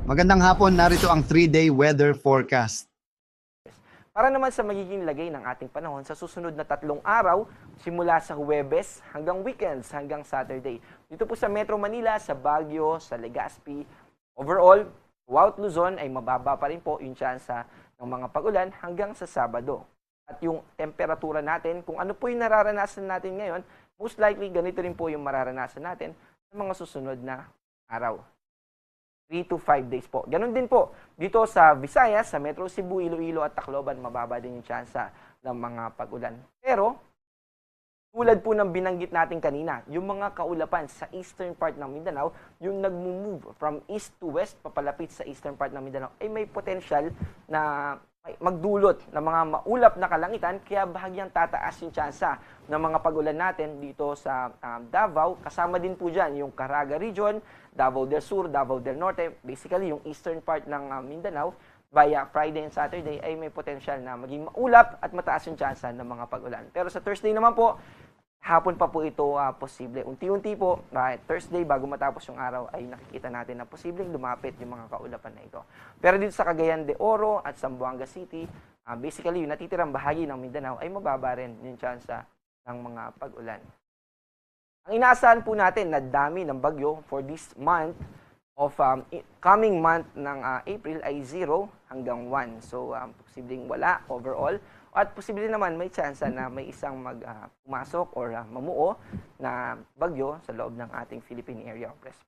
Magandang hapon, narito ang 3-day weather forecast. Para naman sa magiging lagay ng ating panahon sa susunod na 3 araw, simula sa Huwebes hanggang weekends hanggang Saturday. Dito po sa Metro Manila, sa Baguio, sa Legazpi, overall, throughout Luzon ay mababa pa rin po yung tsansa ng mga pag-ulan hanggang sa Sabado. At yung temperatura natin, kung ano po yung nararanasan natin ngayon, most likely ganito rin po yung mararanasan natin sa mga susunod na araw. 3 to 5 days po. Ganon din po. Dito sa Visayas, sa Metro Cebu, Iloilo at Tacloban, mababa din yung tsansa ng mga pag-ulan. Pero, tulad po ng binanggit natin kanina, yung mga kaulapan sa eastern part ng Mindanao, yung nagmo-move from east to west, papalapit sa eastern part ng Mindanao, ay may potential na magdulot ng mga maulap na kalangitan, kaya bahagyang tataas yung tsansa ng mga pag-ulan natin dito sa Davao. Kasama din po dyan yung Caraga region, Davao del Sur, Davao del Norte, basically yung eastern part ng Mindanao, via Friday and Saturday ay may potential na maging maulap at mataas yung tsansa ng mga pag-ulan. Pero sa Thursday naman po, hapon pa po ito posible. Unti-unti po, Thursday bago matapos yung araw ay nakikita natin na posibleng lumapit yung mga kaulapan na ito. Pero dito sa Cagayan de Oro at Zamboanga City, basically yung natitirang bahagi ng Mindanao ay mababa rin yung tsansa ng mga pag-ulan. Ang inaasahan po natin na dami ng bagyo for this month of coming month ng April ay 0 hanggang 1. So, posibleng wala overall. At posible naman may chance na may isang pumasok or mamuo na bagyo sa loob ng ating Philippine Area of Response.